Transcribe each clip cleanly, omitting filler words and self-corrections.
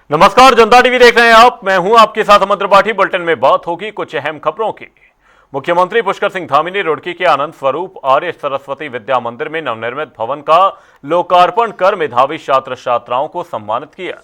नमस्कार, जनता टीवी देख रहे हैं आप। मैं हूं आपके साथ अमर त्रिपाठी। बुलेटिन में बात होगी कुछ अहम खबरों की। मुख्यमंत्री पुष्कर सिंह धामी ने रुड़की के आनंद स्वरूप आर्य सरस्वती विद्या मंदिर में नवनिर्मित भवन का लोकार्पण कर मेधावी छात्र छात्राओं को सम्मानित किया।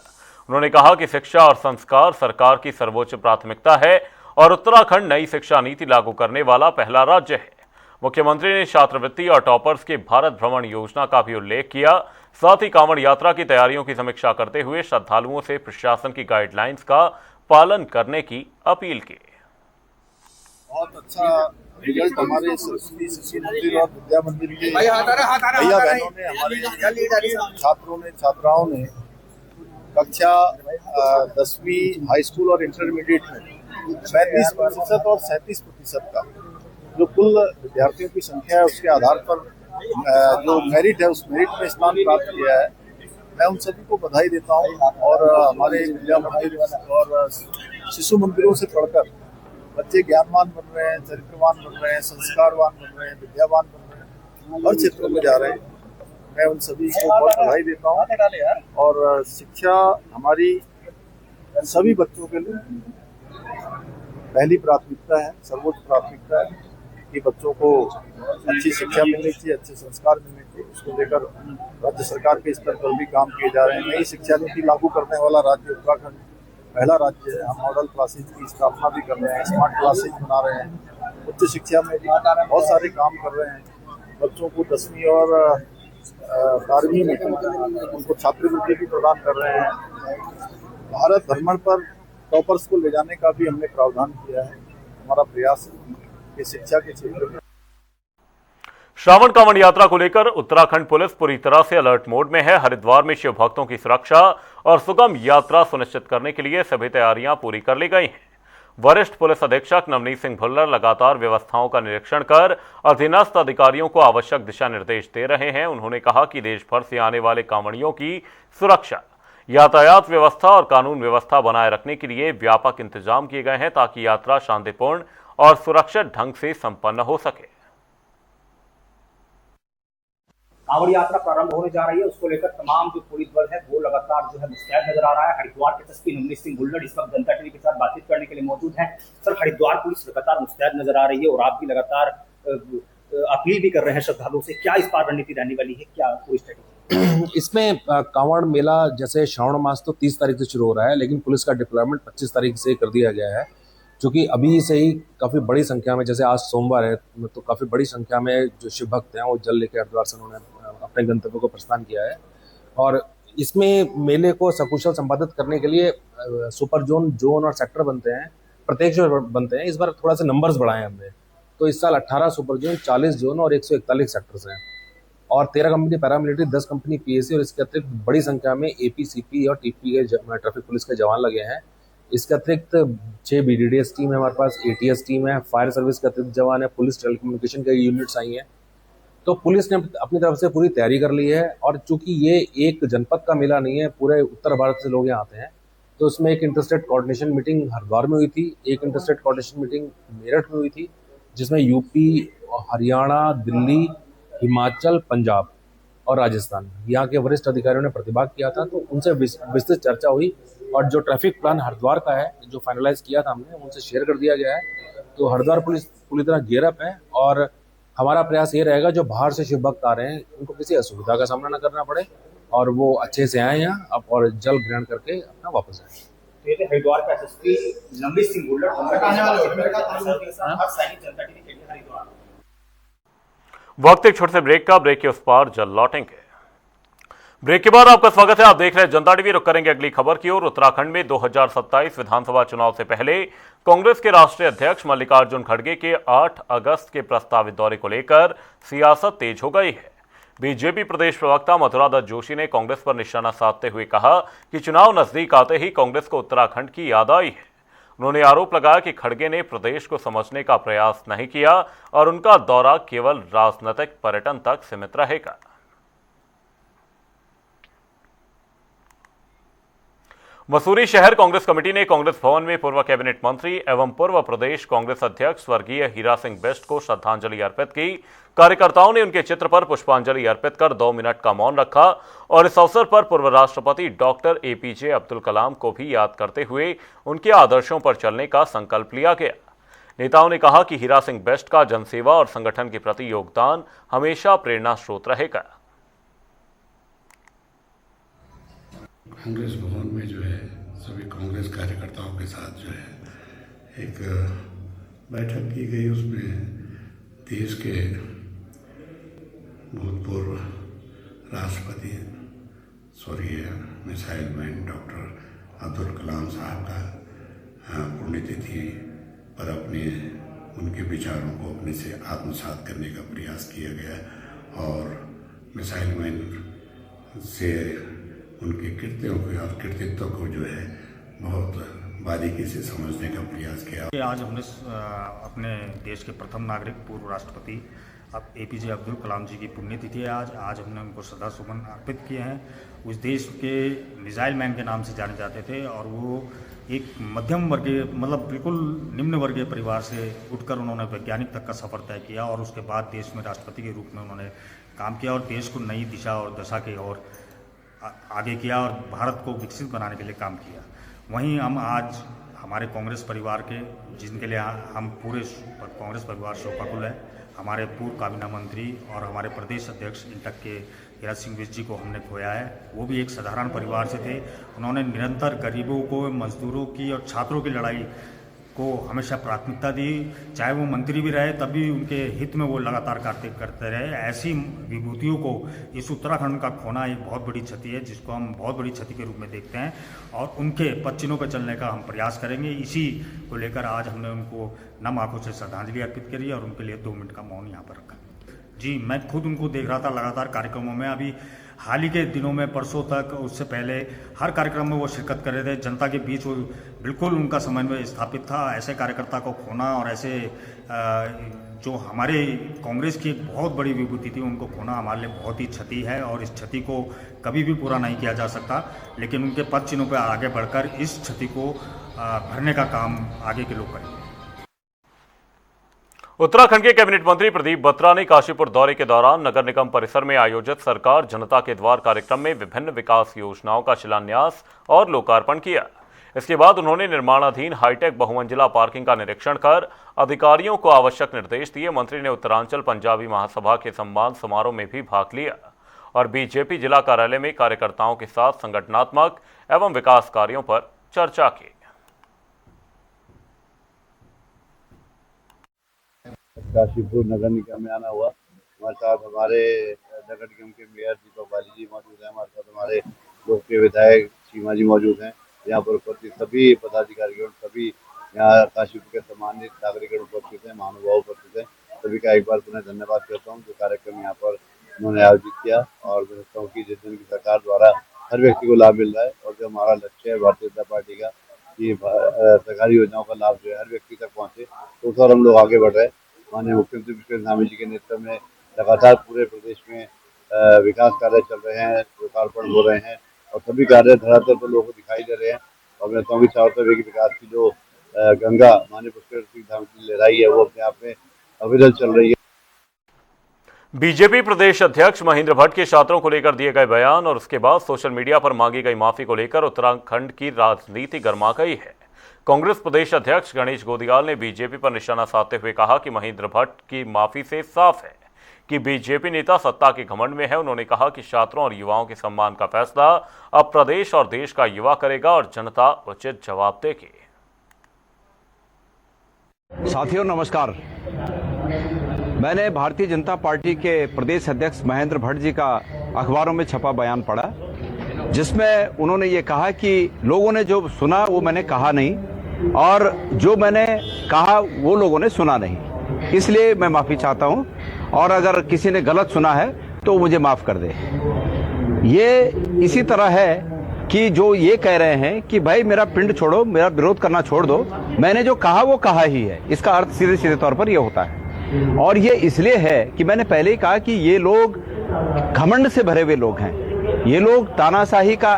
उन्होंने कहा कि शिक्षा और संस्कार सरकार की सर्वोच्च प्राथमिकता है और उत्तराखंड नई शिक्षा नीति लागू करने वाला पहला राज्य है। मुख्यमंत्री ने छात्रवृत्ति और टॉपर्स के भारत भ्रमण योजना का भी उल्लेख किया। साथ ही कांवड़ यात्रा की तैयारियों की समीक्षा करते हुए श्रद्धालुओं से प्रशासन की गाइडलाइंस का पालन करने की अपील की। बहुत अच्छा रिजल्ट हमारे सरस्वती शिशु मंदिर और विद्या मंदिर के भैया बहनों ने, हमारे छात्रों ने, छात्राओं ने कक्षा 10वीं हाई स्कूल और इंटरमीडिएट में 35% और 37% का जो कुल विद्यार्थियों की संख्या है उसके आधार पर जो मेरिट है उस मेरिट में स्थान प्राप्त किया है। मैं उन सभी को बधाई देता हूं और हमारे विद्या मंदिर और शिशु मंदिरों से पढ़कर बच्चे ज्ञानवान बन रहे हैं, चरित्रवान बन रहे हैं, संस्कारवान बन रहे हैं, विद्यावान बन रहे हैं, हर क्षेत्रों में जा रहे हैं। मैं उन सभी को बहुत बधाई देता हूं और शिक्षा हमारी सभी बच्चों के लिए पहली प्राथमिकता है, सर्वोच्च प्राथमिकता है कि बच्चों को अच्छी शिक्षा मिलनी चाहिए, अच्छे संस्कार मिलने चाहिए। उसको लेकर राज्य सरकार के स्तर पर भी काम किए जा रहे हैं। नई शिक्षा नीति लागू करने वाला राज्य उत्तराखंड पहला राज्य है। हम मॉडल क्लासेज की स्थापना भी कर रहे हैं, स्मार्ट क्लासेज बना रहे हैं, उच्च शिक्षा में भी बहुत सारे काम कर रहे हैं। बच्चों को 10वीं और 12वीं में उनको छात्रवृत्ति भी प्रदान कर रहे हैं। भारत भ्रमण पर टॉपर्स को ले जाने का भी हमने प्रावधान किया है। हमारा प्रयास है कि शिक्षा के क्षेत्र में। श्रावण कांवड़ यात्रा को लेकर उत्तराखंड पुलिस पूरी तरह से अलर्ट मोड में है। हरिद्वार में शिव भक्तों की सुरक्षा और सुगम यात्रा सुनिश्चित करने के लिए सभी तैयारियां पूरी कर ली गई हैं। वरिष्ठ पुलिस अधीक्षक नवनीत सिंह भुल्लर लगातार व्यवस्थाओं का निरीक्षण कर अधीनस्थ अधिकारियों को आवश्यक दिशा निर्देश दे रहे हैं। उन्होंने कहा कि देश भर से आने वाले कांवड़ियों की सुरक्षा, यातायात व्यवस्था और कानून व्यवस्था बनाए रखने के लिए व्यापक इंतजाम किए गए हैं ताकि यात्रा शांतिपूर्ण और सुरक्षित ढंग से संपन्न हो सके। कांवड़ यात्रा प्रारंभ होने जा रही है, उसको लेकर तमाम जो पुलिस बल है वो लगातार जो है मुस्तैद नजर आ रहा है। हरिद्वार के एसपी नवनीत सिंह भुल्लर इस वक्त जनता टीवी के साथ बातचीत करने के लिए मौजूद हैं। सर, हरिद्वार पुलिस लगातार मुस्तैद नजर आ रही है और आप भी लगातार अपील भी कर रहे हैं श्रद्धालुओं से। क्या इस बार रणनीति रहने वाली है, क्या कोई स्ट्रेटेजी? इसमें कांवड़ मेला जैसे श्रावण मास तो 30 तारीख से शुरू हो रहा है, लेकिन पुलिस का डिप्लॉयमेंट 25 तारीख से कर दिया गया है, क्योंकि अभी से ही काफ़ी बड़ी संख्या में, जैसे आज सोमवार है तो काफ़ी बड़ी संख्या में जो शिव भक्त हैं वो जल लेकर हरिद्वार से उन्होंने अपने गंतव्य को प्रस्थान किया है। और इसमें मेले को सकुशल संपादित करने के लिए सुपर जोन, जोन और सेक्टर बनते हैं, प्रत्येक जो बनते हैं। इस बार थोड़ा सा नंबर्स बढ़ाए हमने, तो इस साल 18 सुपर जोन, 40 जोन और 141 सेक्टर्स हैं और 13 कंपनी पैरामिलिट्री, 10 कंपनी पीएसी और इसके अतिरिक्त बड़ी संख्या में एपी, सीपी और टीपी के ट्रैफिक पुलिस के जवान लगे हैं। इसके अतिरिक्त 6 बीडीडीएस टीम है हमारे पास, एटीएस टीम है, फायर सर्विस के अतिरिक्त जवान है, पुलिस टेलीकम्युनिकेशन के यूनिट्स आई हैं। तो पुलिस ने अपनी तरफ से पूरी तैयारी कर ली है। और चूंकि ये एक जनपद का मेला नहीं है, पूरे उत्तर भारत से लोग यहाँ आते हैं, तो इसमें एक इंटरस्टेट कोऑर्डिनेशन मीटिंग हरिद्वार में हुई थी, एक इंटरस्टेट कोऑर्डिनेशन मीटिंग मेरठ में हुई थी, जिसमें यूपी, हरियाणा, दिल्ली, हिमाचल, पंजाब और राजस्थान यहाँ के वरिष्ठ अधिकारियों ने प्रतिभाग किया था। तो उनसे विस्तृत चर्चा हुई और जो ट्रैफिक प्लान हरिद्वार का है जो फाइनलाइज किया था हमने, उनसे शेयर कर दिया गया है। तो हरिद्वार पुलिस पूरी तरह गियरअप है और हमारा प्रयास ये रहेगा जो बाहर से शिव भक्त आ रहे हैं उनको किसी असुविधा का सामना न करना पड़े और वो अच्छे से आए यहाँ और जल ग्रहण करके अपना वापस आए। हरिद्वार का एसपी नवनीत सिंह भुल्लर। वक्त एक छोटे से ब्रेक का। ब्रेक के उस पार जल लौटेंगे। ब्रेक के बाद आपका स्वागत है। आप देख रहे हैं जनता टीवी। रुक करेंगे अगली खबर की ओर। उत्तराखंड में 2027 विधानसभा चुनाव से पहले कांग्रेस के राष्ट्रीय अध्यक्ष मल्लिकार्जुन खड़गे के 8 अगस्त के प्रस्तावित दौरे को लेकर सियासत तेज हो गई है। बीजेपी प्रदेश प्रवक्ता मथुरा दत्त जोशी ने कांग्रेस पर निशाना साधते हुए कहा कि चुनाव नजदीक आते ही कांग्रेस को उत्तराखंड की याद आई है। उन्होंने आरोप लगाया कि खड़गे ने प्रदेश को समझने का प्रयास नहीं किया और उनका दौरा केवल राजनीतिक पर्यटन तक सीमित रहेगा। मसूरी शहर कांग्रेस कमेटी ने कांग्रेस भवन में पूर्व कैबिनेट मंत्री एवं पूर्व प्रदेश कांग्रेस अध्यक्ष स्वर्गीय हीरा सिंह बेस्ट को श्रद्धांजलि अर्पित की। कार्यकर्ताओं ने उनके चित्र पर पुष्पांजलि अर्पित कर 2 मिनट का मौन रखा और इस अवसर पर पूर्व राष्ट्रपति डॉक्टर एपीजे अब्दुल कलाम को भी याद करते हुए उनके आदर्शों पर चलने का संकल्प लिया गया। नेताओं ने कहा कि हीरा सिंह बेस्ट का जनसेवा और संगठन के प्रति योगदान हमेशा प्रेरणा स्रोत रहेगा। कांग्रेस भवन में जो है सभी कांग्रेस कार्यकर्ताओं के साथ जो है एक बैठक की गई। उसमें देश के भूतपूर्व राष्ट्रपति स्वर्गीय missile man doctor Abdul Kalam साहब का पुण्यतिथि पर अपने उनके विचारों को अपने से आत्मसात करने का प्रयास किया गया और मिसाइल मैन से उनके कृत्यों को और कृतित्व को जो है बहुत बारीकी से समझने का प्रयास किया। आज हमने अपने देश के प्रथम नागरिक पूर्व राष्ट्रपति अब एपीजे अब्दुल कलाम जी की पुण्यतिथि है। आज हमने उनको श्रद्धा सुमन अर्पित किए हैं। उस देश के मिसाइल मैन के नाम से जाने जाते थे और वो एक मध्यम वर्गीय मतलब बिल्कुल निम्न वर्गीय परिवार से उठकर उन्होंने वैज्ञानिक तक का सफ़र तय किया और उसके बाद देश में राष्ट्रपति के रूप में उन्होंने काम किया और देश को नई दिशा और दशा की ओर आगे किया और भारत को विकसित बनाने के लिए काम किया। वहीं हम आज हमारे कांग्रेस परिवार के जिनके लिए हम पूरे कांग्रेस परिवार शोकाकुल है, हमारे पूर्व काबीना मंत्री और हमारे प्रदेश अध्यक्ष इंटक के हीरा सिंह बेस्ट जी को हमने खोया है। वो भी एक साधारण परिवार से थे। उन्होंने निरंतर गरीबों को, मजदूरों की और छात्रों की लड़ाई को हमेशा प्राथमिकता दी। चाहे वो मंत्री भी रहे तब भी उनके हित में वो लगातार कार्य करते रहे। ऐसी विभूतियों को इस उत्तराखंड का खोना एक बहुत बड़ी क्षति है जिसको हम बहुत बड़ी क्षति के रूप में देखते हैं और उनके पदचिन्हों पर चलने का हम प्रयास करेंगे। इसी को लेकर आज हमने उनको नम आंखों से श्रद्धांजलि अर्पित करी और उनके लिए 2 मिनट का मौन यहाँ पर रखा। जी, मैं खुद उनको देख रहा था लगातार कार्यक्रमों में। अभी हाल ही के दिनों में परसों तक उससे पहले हर कार्यक्रम में वो शिरकत कर रहे थे। जनता के बीच वो बिल्कुल उनका समन्वय स्थापित था। ऐसे कार्यकर्ता को खोना और ऐसे जो हमारे कांग्रेस की एक बहुत बड़ी विभूति थी उनको खोना हमारे लिए बहुत ही क्षति है और इस क्षति को कभी भी पूरा नहीं किया जा सकता। लेकिन उनके पद चिन्हों पर आगे बढ़कर इस क्षति को भरने का काम आगे के लोग करेंगे। उत्तराखंड के कैबिनेट मंत्री प्रदीप बत्रा ने काशीपुर दौरे के दौरान नगर निगम परिसर में आयोजित सरकार जनता के द्वार कार्यक्रम में विभिन्न विकास योजनाओं का शिलान्यास और लोकार्पण किया। इसके बाद उन्होंने निर्माणाधीन हाईटेक बहुमंजिला पार्किंग का निरीक्षण कर अधिकारियों को आवश्यक निर्देश दिए। मंत्री ने उत्तरांचल पंजाबी महासभा के सम्मान समारोह में भी भाग लिया और बीजेपी जिला कार्यालय में कार्यकर्ताओं के साथ संगठनात्मक एवं विकास कार्यों पर चर्चा की। काशीपुर नगर निगम में आना हुआ। हमारे साथ हमारे नगर निगम के मेयर दीपक बाली जी मौजूद हैं। हमारे साथ हमारे लोकप्रिय विधायक सीमा जी मौजूद हैं। यहाँ पर उपस्थित सभी पदाधिकारियों, सभी यहाँ काशीपुर के सम्मानित नागरिक उपस्थित हैं, महानुभाव उपस्थित हैं। सभी का एक बार पुनः धन्यवाद करता हूँ जो कार्यक्रम यहाँ पर उन्होंने आयोजित किया और मैं समझता हूँ कि जिस दिन की सरकार द्वारा हर व्यक्ति को लाभ मिल रहा है और जो हमारा लक्ष्य है भारतीय जनता पार्टी का कि सरकारी योजनाओं का लाभ जो है हर व्यक्ति तक पहुँचे, तो उस और हम लोग आगे बढ़ रहे हैं। माननीय मुख्यमंत्री पुष्कर सिंह धामी जी के नेतृत्व में लगातार पूरे प्रदेश में विकास कार्य चल रहे हैं, लोकार्पण हो रहे हैं और सभी कार्य धरातल पर लोगों को दिखाई दे रहे हैं। और मैं समझ चाहता हूँ कि विकास की जो गंगा माननीय पुष्कर सिंह धामी जी लहराई है वो अपने आप में अविरल चल रही है। बीजेपी प्रदेश अध्यक्ष महेंद्र भट्ट के छात्रों को लेकर दिए गए बयान और उसके बाद सोशल मीडिया पर मांगी गई माफी को लेकर उत्तराखंड की राजनीति गर्मा गई है। कांग्रेस प्रदेश अध्यक्ष गणेश गोदियाल ने बीजेपी पर निशाना साधते हुए कहा कि महेंद्र भट्ट की माफी से साफ है कि बीजेपी नेता सत्ता के घमंड में है। उन्होंने कहा कि छात्रों और युवाओं के सम्मान का फैसला अब प्रदेश और देश का युवा करेगा और जनता उचित जवाब देगी। साथियों नमस्कार। मैंने भारतीय जनता पार्टी के प्रदेश अध्यक्ष महेंद्र भट्ट जी का अखबारों में छपा बयान पढ़ा जिसमें उन्होंने ये कहा कि लोगों ने जो सुना वो मैंने कहा नहीं और जो मैंने कहा वो लोगों ने सुना नहीं, इसलिए मैं माफ़ी चाहता हूं और अगर किसी ने गलत सुना है तो मुझे माफ़ कर दे। ये इसी तरह है कि जो ये कह रहे हैं कि भाई मेरा पिंड छोड़ो, मेरा विरोध करना छोड़ दो, मैंने जो कहा वो कहा ही है, इसका अर्थ सीधे सीधे तौर पर ये होता है। और ये इसलिए है कि मैंने पहले ही कहा कि ये लोग घमंड से भरे हुए लोग हैं। ये लोग तानाशाही का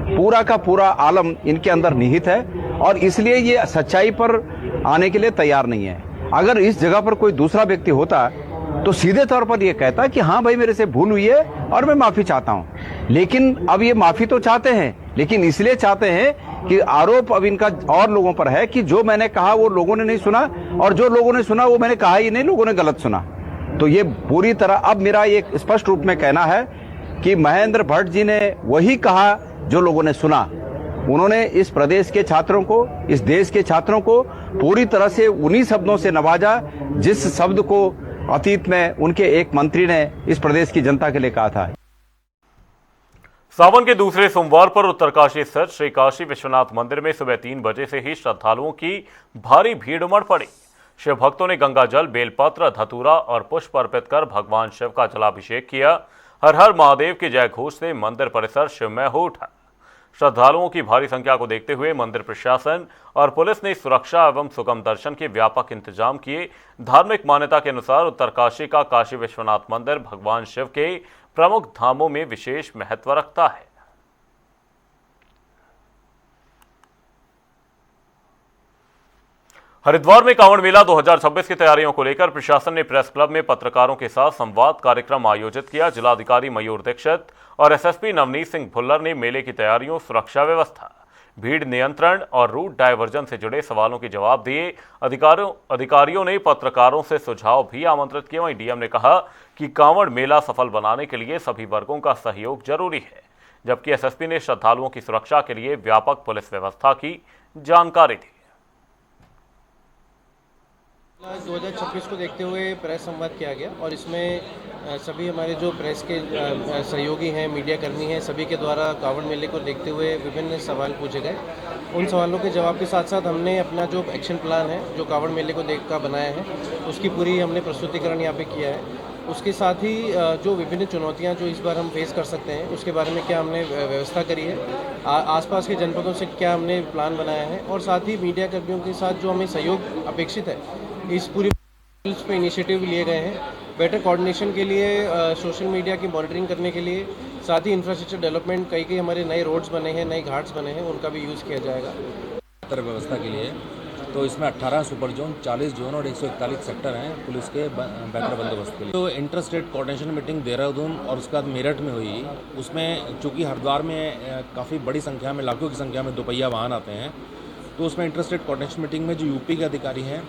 पूरा का पूरा आलम इनके अंदर निहित है और इसलिए ये सच्चाई पर आने के लिए तैयार नहीं है। अगर इस जगह पर कोई दूसरा व्यक्ति होता तो सीधे तौर पर यह कहता कि हाँ भाई मेरे से भूल हुई है और मैं माफी चाहता हूं। लेकिन अब ये माफी तो चाहते हैं, लेकिन इसलिए चाहते हैं कि आरोप अब इनका और लोगों पर है कि जो मैंने कहा वो लोगों ने नहीं सुना और जो लोगों ने सुना वो मैंने कहा ही नहीं, लोगों ने गलत सुना। तो ये पूरी तरह अब मेरा एक स्पष्ट रूप में कहना है कि महेंद्र भट्ट जी ने वही कहा जो लोगों ने सुना। उन्होंने इस प्रदेश के छात्रों को, इस देश के छात्रों को पूरी तरह से उन्हीं शब्दों से नवाजा जिस शब्द को अतीत में उनके एक मंत्री ने इस प्रदेश की जनता के लिए कहा था। सावन के दूसरे सोमवार पर उत्तरकाशी स्थित श्री काशी विश्वनाथ मंदिर में सुबह 3 बजे से ही श्रद्धालुओं की भारी भीड़ उमड़ पड़ी। शिव भक्तों ने गंगा जल, बेलपत्र, धतूरा और पुष्प अर्पित कर भगवान शिव का जलाभिषेक किया। हर हर महादेव के जय घोष से मंदिर परिसर शिवमय हो उठा। श्रद्धालुओं की भारी संख्या को देखते हुए मंदिर प्रशासन और पुलिस ने सुरक्षा एवं सुगम दर्शन के व्यापक इंतजाम किए। धार्मिक मान्यता के अनुसार उत्तरकाशी का काशी विश्वनाथ मंदिर भगवान शिव के प्रमुख धामों में विशेष महत्व रखता है। हरिद्वार में कांवड़ मेला 2026 की तैयारियों को लेकर प्रशासन ने प्रेस क्लब में पत्रकारों के साथ संवाद कार्यक्रम आयोजित किया। जिलाधिकारी मयूर दीक्षित और एसएसपी नवनीत सिंह भुल्लर ने मेले की तैयारियों, सुरक्षा व्यवस्था, भीड़ नियंत्रण और रूट डायवर्जन से जुड़े सवालों के जवाब दिए। अधिकारियों ने पत्रकारों से सुझाव भी आमंत्रित किए। वहीं डीएम ने कहा कि कांवड़ मेला सफल बनाने के लिए सभी वर्गों का सहयोग जरूरी है, जबकि एसएसपी ने श्रद्धालुओं की सुरक्षा के लिए व्यापक पुलिस व्यवस्था की जानकारी दी। 2026 को देखते हुए प्रेस संवाद किया गया और इसमें सभी हमारे जो प्रेस के सहयोगी हैं, मीडिया कर्मी हैं, सभी के द्वारा कांवड़ मेले को देखते हुए विभिन्न सवाल पूछे गए। उन सवालों के जवाब के साथ साथ हमने अपना जो एक्शन प्लान है जो कांवड़ मेले को देख कर बनाया है उसकी पूरी हमने प्रस्तुतिकरण यहाँ पे किया है। उसके साथ ही जो विभिन्न चुनौतियाँ जो इस बार हम फेस कर सकते हैं उसके बारे में क्या हमने व्यवस्था करी है, आसपास के जनपदों से क्या हमने प्लान बनाया है और साथ ही मीडिया कर्मियों के साथ जो हमें सहयोग अपेक्षित है इस पूरी पे इनिशिएटिव लिए गए हैं। बेटर कोऑर्डिनेशन के लिए, सोशल मीडिया की मॉनिटरिंग करने के लिए, साथ ही इंफ्रास्ट्रक्चर डेवलपमेंट, कई हमारे नए रोड्स बने हैं, नए घाट्स बने हैं, उनका भी यूज़ किया जाएगा। व्यवस्था के लिए तो इसमें 18 सुपर जोन, 40 जोन और 141 सेक्टर हैं पुलिस के बेहतर बंदोबस्त के लिए। तो inter state coordination meeting Dehradun और उसके बाद मेरठ में हुई। उसमें चूँकि हरिद्वार में काफ़ी बड़ी संख्या में, लाखों की संख्या में दोपहिया वाहन आते हैं, तो उसमें इंटर स्टेट कोऑर्डिनेशन मीटिंग में जो यूपी के अधिकारी हैं,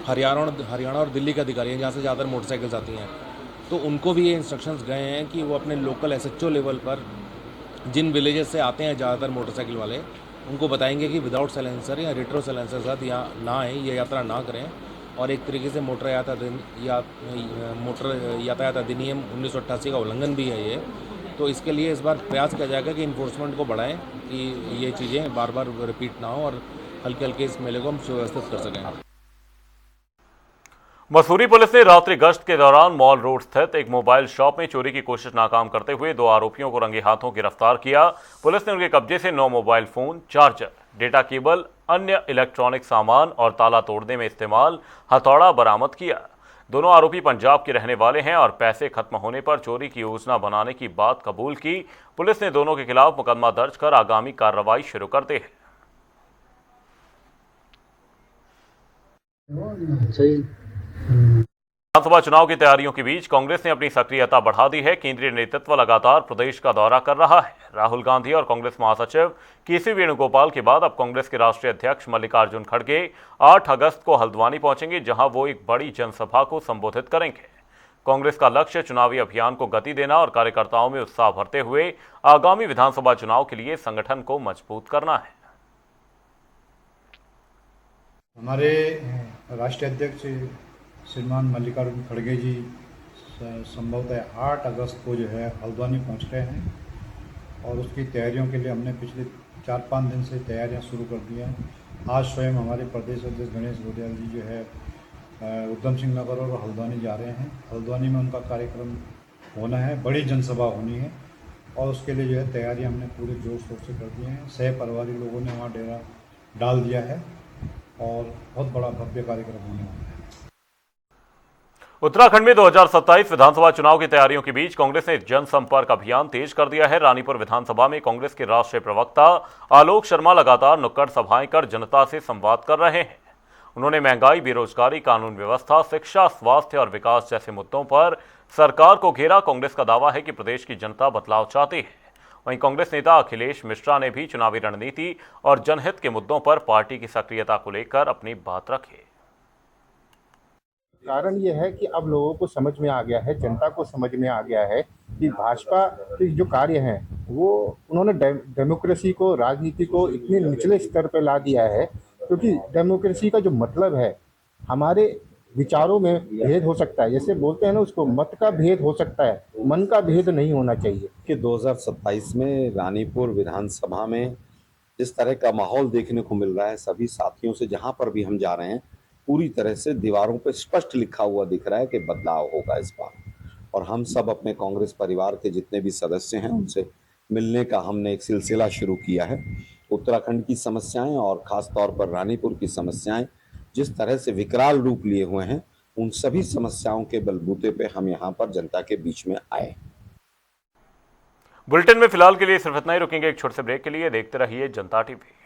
हरियाणा और दिल्ली के अधिकारी हैं जहाँ से ज़्यादातर मोटरसाइकिल्स आती हैं, तो उनको भी ये इंस्ट्रक्शंस गए हैं कि वो अपने लोकल एसएचओ लेवल पर जिन विलेजेस से आते हैं ज़्यादातर मोटरसाइकिल वाले, उनको बताएंगे कि विदाउट साइलेंसर या रेट्रो साइलेंसर के साथ यहाँ ना आए, ये यात्रा ना करें। और एक तरीके से मोटर यातायात अधिनियम 1988 का उल्लंघन भी है ये। तो इसके लिए इस बार प्रयास किया जाएगा कि इन्फोर्समेंट को बढ़ाएं कि ये चीज़ें बार बार रिपीट ना हो और हल्के हल्के इस मेले को हम सुव्यवस्थित कर सकें। मसूरी पुलिस ने रात्रि गश्त के दौरान मॉल रोड स्थित एक मोबाइल शॉप में चोरी की कोशिश नाकाम करते हुए 2 आरोपियों को रंगे हाथों गिरफ्तार किया। पुलिस ने उनके कब्जे से 9 mobile phone, charger, data cable, अन्य इलेक्ट्रॉनिक सामान और ताला तोड़ने में इस्तेमाल हथौड़ा बरामद किया। दोनों आरोपी पंजाब के रहने वाले हैं और पैसे खत्म होने पर चोरी की योजना बनाने की बात कबूल की। पुलिस ने दोनों के खिलाफ मुकदमा दर्ज कर आगामी कार्रवाई शुरू कर दी है। विधानसभा चुनाव की तैयारियों के बीच कांग्रेस ने अपनी सक्रियता बढ़ा दी है। केंद्रीय नेतृत्व लगातार प्रदेश का दौरा कर रहा है। राहुल गांधी और कांग्रेस महासचिव केसी वेणुगोपाल के बाद अब कांग्रेस के राष्ट्रीय अध्यक्ष मल्लिकार्जुन खड़गे 8 अगस्त को हल्द्वानी पहुंचेंगे, जहां वो एक बड़ी जनसभा को संबोधित करेंगे। कांग्रेस का लक्ष्य चुनावी अभियान को गति देना और कार्यकर्ताओं में उत्साह भरते हुए आगामी विधानसभा चुनाव के लिए संगठन को मजबूत करना है। हमारे राष्ट्रीय अध्यक्ष श्रीमान मल्लिकार्जुन खड़गे जी संभवतः 8 अगस्त को जो है हल्द्वानी पहुंच गए हैं और उसकी तैयारियों के लिए हमने पिछले 4-5 दिन से तैयारियां शुरू कर दी हैं। आज स्वयं हमारे प्रदेश अध्यक्ष गणेश गोयल जी जो है उधम सिंह नगर और हल्द्वानी जा रहे हैं। हल्द्वानी में उनका कार्यक्रम होना है, बड़ी जनसभा होनी है और उसके लिए जो है तैयारियाँ हमने पूरे जोर शोर से कर दी हैं। सह परिवारी लोगों ने वहाँ डेरा डाल दिया है और बहुत बड़ा भव्य कार्यक्रम होने वाला है। उत्तराखंड में 2027 विधानसभा चुनाव की तैयारियों के बीच कांग्रेस ने जनसंपर्क अभियान तेज कर दिया है। रानीपुर विधानसभा में कांग्रेस के राष्ट्रीय प्रवक्ता आलोक शर्मा लगातार नुक्कड़ सभाएं कर जनता से संवाद कर रहे हैं। उन्होंने महंगाई, बेरोजगारी, कानून व्यवस्था, शिक्षा, स्वास्थ्य और विकास जैसे मुद्दों पर सरकार को घेरा। कांग्रेस का दावा है कि प्रदेश की जनता बदलाव चाहती है। वहीं कांग्रेस नेता अखिलेश मिश्रा ने भी चुनावी रणनीति और जनहित के मुद्दों पर पार्टी की सक्रियता को लेकर अपनी बात रखी। कारण ये है कि अब लोगों को समझ में आ गया है, जनता को समझ में आ गया है कि भाजपा के जो कार्य हैं वो उन्होंने डेमोक्रेसी को, राजनीति को इतने निचले स्तर पर ला दिया है, क्योंकि डेमोक्रेसी का जो मतलब है, हमारे विचारों में भेद हो सकता है, जैसे बोलते हैं ना उसको, मत का भेद हो सकता है, मन का भेद नहीं होना चाहिए। कि 2027 में रानीपुर विधानसभा में इस तरह का माहौल देखने को मिल रहा है। सभी साथियों से जहां पर भी हम जा रहे हैं, पूरी तरह से दीवारों पर स्पष्ट लिखा हुआ दिख रहा है कि बदलाव होगा इस बार। और हम सब अपने कांग्रेस परिवार के जितने भी सदस्य हैं उनसे मिलने का हमने एक सिलसिला शुरू किया है। उत्तराखंड की समस्याएं और ख़ास तौर पर रानीपुर की समस्याएं जिस तरह से विकराल रूप लिए हुए हैं, उन सभी समस्याओं के बलबूते पे हम यहाँ पर जनता के बीच में आए। बुलेटिन में फिलहाल के लिए सिर्फ इतना ही। रुकेंगे एक छोटे से ब्रेक के लिए। देखते रहिए जनता टीवी।